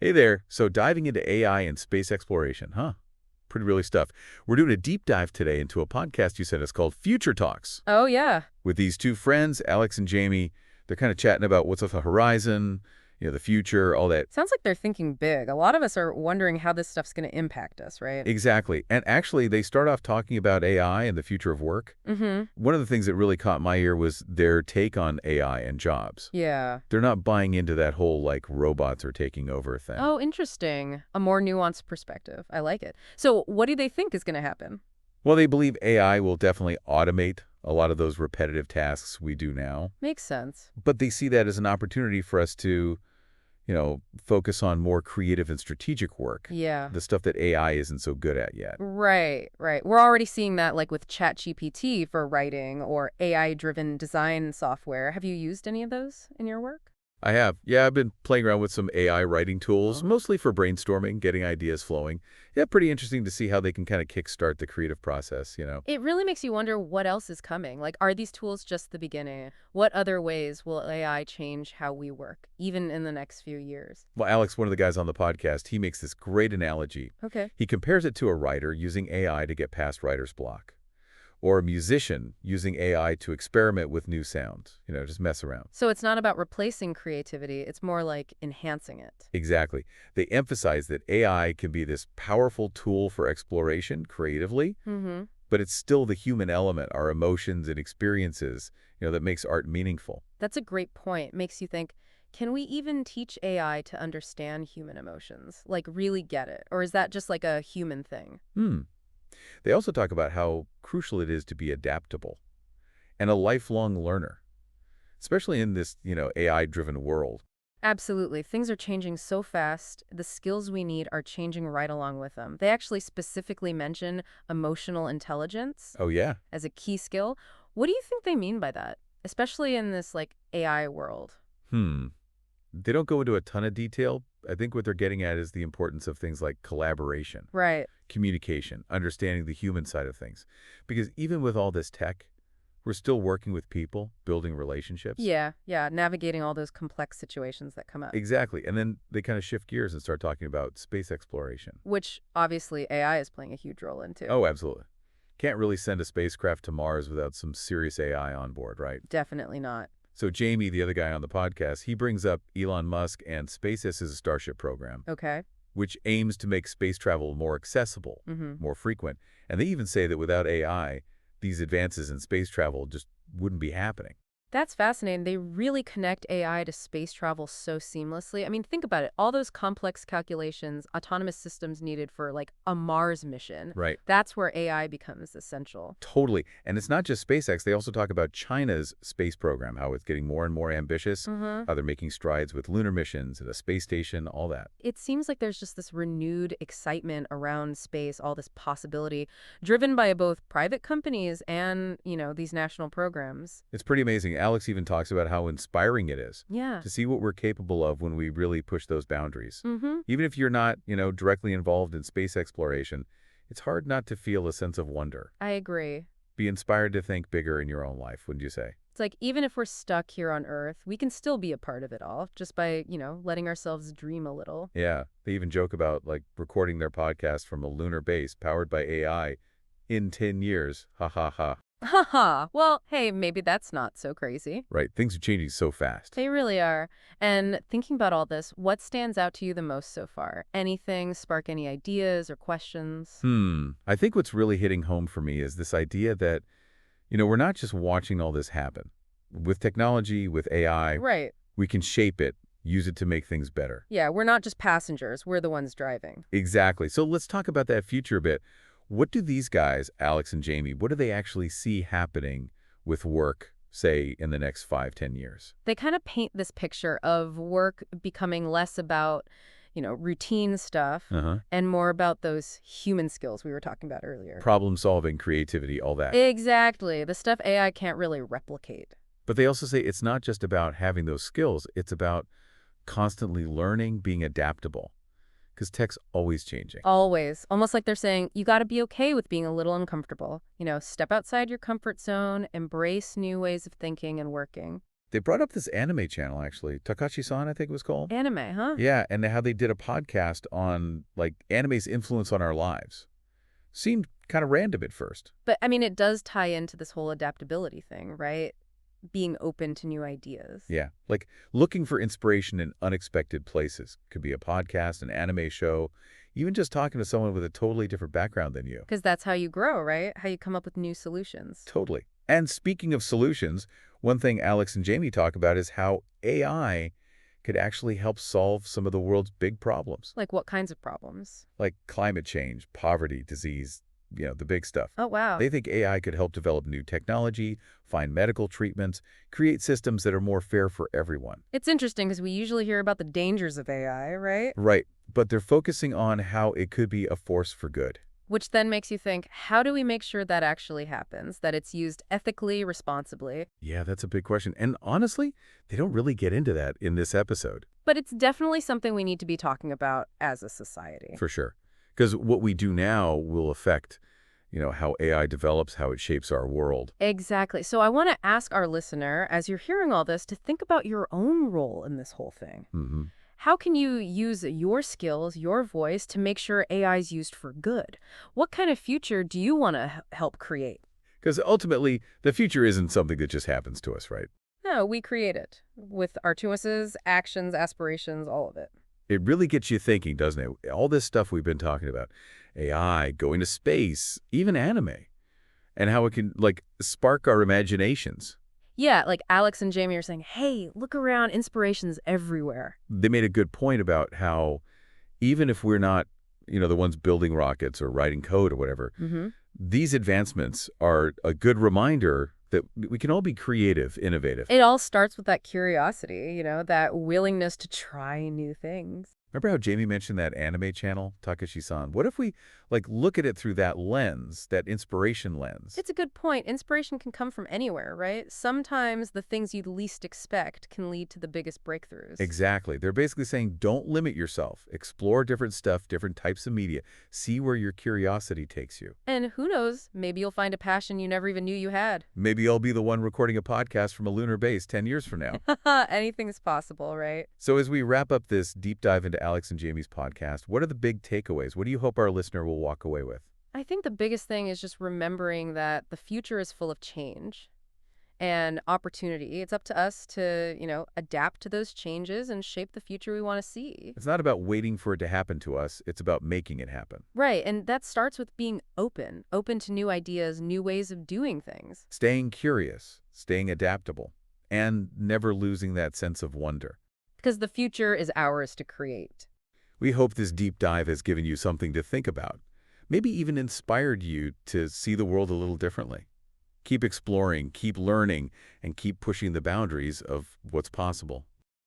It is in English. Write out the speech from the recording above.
Hey there. So diving into AI and space exploration, huh? Pretty really stuff. We're doing a deep dive today into a podcast you sent us called Future Talks. Oh, yeah. With these two friends, Alex and Jamie, they're kind of chatting about what's on the horizon, the future, all that. Sounds like they're thinking big. A lot of us are wondering how this stuff's going to impact us, right? Exactly. And actually, they start off talking about AI and the future of work. Mm-hmm. One of the things that really caught my ear was their take on AI and jobs. Yeah. They're not buying into that whole, like, robots are taking over thing. Oh, interesting. A more nuanced perspective. I like it. So what do they think is going to happen? Well, they believe AI will definitely automate a lot of those repetitive tasks we do now. Makes sense. But they see that as an opportunity for us to, focus on more creative and strategic work, Yeah. the stuff that AI isn't so good at yet. Right, right. We're already seeing that like with ChatGPT for writing or AI-driven design software. Have you used any of those in your work? I have. Yeah, I've been playing around with some AI writing tools, mostly for brainstorming, getting ideas flowing. Yeah, pretty interesting to see how they can kind of kickstart the creative process. It really makes you wonder what else is coming. Like, are these tools just the beginning? What other ways will AI change how we work, even in the next few years? Well, Alex, one of the guys on the podcast, he makes this great analogy. Okay. He compares it to a writer using AI to get past writer's block, or a musician using AI to experiment with new sounds, just mess around. So it's not about replacing creativity, it's more like enhancing it. Exactly. They emphasize that AI can be this powerful tool for exploration creatively, Mm-hmm. but it's still the human element, our emotions and experiences, that makes art meaningful. That's a great point. Makes you think, can we even teach AI to understand human emotions? Like, really get it? Or is that just like a human thing? Hmm. They also talk about how crucial it is to be adaptable and a lifelong learner, especially in this, AI-driven world. Absolutely. Things are changing so fast. The skills we need are changing right along with them. They actually specifically mention emotional intelligence Oh, yeah. as a key skill. What do you think they mean by that? Especially in this like AI world. Hmm. They don't go into a ton of detail. I think what they're getting at is the importance of things like collaboration, Right. communication, understanding the human side of things. Because even with all this tech, we're still working with people, building relationships. Yeah, yeah, navigating all those complex situations that come up, Exactly. And then they kind of shift gears and start talking about space exploration. which obviously AI is playing a huge role in too. Oh, absolutely. Can't really send a spacecraft to Mars without some serious AI on board, right? Definitely not. So Jamie, the other guy on the podcast, he brings up Elon Musk and SpaceX's Starship program, Okay. which aims to make space travel more accessible, Mm-hmm. more frequent. And they even say that without AI, these advances in space travel just wouldn't be happening. That's fascinating. They really connect AI to space travel so seamlessly. I mean, think about it. All those complex calculations, autonomous systems needed for like a Mars mission. Right. That's where AI becomes essential. Totally. And it's not just SpaceX. They also talk about China's space program, how it's getting more and more ambitious, Mm-hmm. how they're making strides with lunar missions and a space station, all that. It seems like there's just this renewed excitement around space, all this possibility, driven by both private companies and, these national programs. It's pretty amazing. Alex even talks about how inspiring it is Yeah. to see what we're capable of when we really push those boundaries. Mm-hmm. Even if you're not, directly involved in space exploration, it's hard not to feel a sense of wonder. I agree. Be inspired to think bigger in your own life, wouldn't you say? It's like even if we're stuck here on Earth, we can still be a part of it all just by, letting ourselves dream a little. Yeah. They even joke about, like, recording their podcast from a lunar base powered by AI in 10 years. Ha ha ha. Haha. Well, hey, maybe that's not so crazy. Right. Things are changing so fast. They really are. And thinking about all this, what stands out to you the most so far? Anything spark any ideas or questions? I think what's really hitting home for me is this idea that, we're not just watching all this happen. With technology, with AI, Right. we can shape it, use it to make things better. Yeah, we're not just passengers, we're the ones driving. Exactly. So let's talk about that future a bit. What do these guys, Alex and Jamie, what do they actually see happening with work, say, in the next 5, 10 years? They kind of paint this picture of work becoming less about, routine stuff Uh-huh. and more about those human skills we were talking about earlier. Problem solving, creativity, all that. Exactly. The stuff AI can't really replicate. But they also say it's not just about having those skills, it's about constantly learning, being adaptable. Because tech's always changing. Always. Almost like they're saying, you got to be okay with being a little uncomfortable. Step outside your comfort zone, embrace new ways of thinking and working. They brought up this anime channel, actually. Takashi-san, I think it was called. Anime, huh? Yeah, and how they did a podcast on, like, anime's influence on our lives. Seemed kind of random at first. But, I mean, it does tie into this whole adaptability thing, right? Being open to new ideas. Yeah, like looking for inspiration in unexpected places. Could be a podcast, an anime show, even just talking to someone with a totally different background than you. Because that's how you grow, right? How you come up with new solutions. Totally. And speaking of solutions, one thing Alex and Jamie talk about is how AI could actually help solve some of the world's big problems, Like what kinds of problems? like climate change, poverty, disease, the big stuff. Oh, wow. They think AI could help develop new technology, find medical treatments, create systems that are more fair for everyone. It's interesting because we usually hear about the dangers of AI, right? Right, but they're focusing on how it could be a force for good. Which then makes you think, how do we make sure that actually happens? That it's used ethically, responsibly? Yeah, that's a big question. And honestly, they don't really get into that in this episode. But it's definitely something we need to be talking about as a society. For sure. Because what we do now will affect, how AI develops, how it shapes our world. Exactly. So I want to ask our listener, as you're hearing all this, to think about your own role in this whole thing. Mm-hmm. How can you use your skills, your voice, to make sure AI is used for good? What kind of future do you want to help create? Because ultimately, the future isn't something that just happens to us, right? No, we create it with our choices, actions, aspirations, all of it. It really gets you thinking, doesn't it? All this stuff we've been talking about, AI, going to space, even anime, and how it can, spark our imaginations. Yeah, like Alex and Jamie are saying, hey, look around, inspiration's everywhere. They made a good point about how even if we're not, the ones building rockets or writing code or whatever, these advancements are a good reminder that we can all be creative, innovative. It all starts with that curiosity, that willingness to try new things. Remember how Jamie mentioned that anime channel, Takashi-san? What if we, look at it through that lens, that inspiration lens? It's a good point. Inspiration can come from anywhere, right? Sometimes the things you'd least expect can lead to the biggest breakthroughs. Exactly. They're basically saying don't limit yourself. Explore different stuff, different types of media. See where your curiosity takes you. And who knows, maybe you'll find a passion you never even knew you had. Maybe I'll be the one recording a podcast from a lunar base 10 years from now. Anything's possible, right? So as we wrap up this deep dive into Alex and Jamie's podcast, what are the big takeaways? What do you hope our listener will walk away with? I think the biggest thing is just remembering that the future is full of change and opportunity. It's up to us to, adapt to those changes and shape the future we want to see. It's not about waiting for it to happen to us. It's about making it happen. Right, and that starts with being open to new ideas, new ways of doing things. Staying curious, staying adaptable, and never losing that sense of wonder. Because the future is ours to create. We hope this deep dive has given you something to think about, maybe even inspired you to see the world a little differently. Keep exploring, keep learning, and keep pushing the boundaries of what's possible.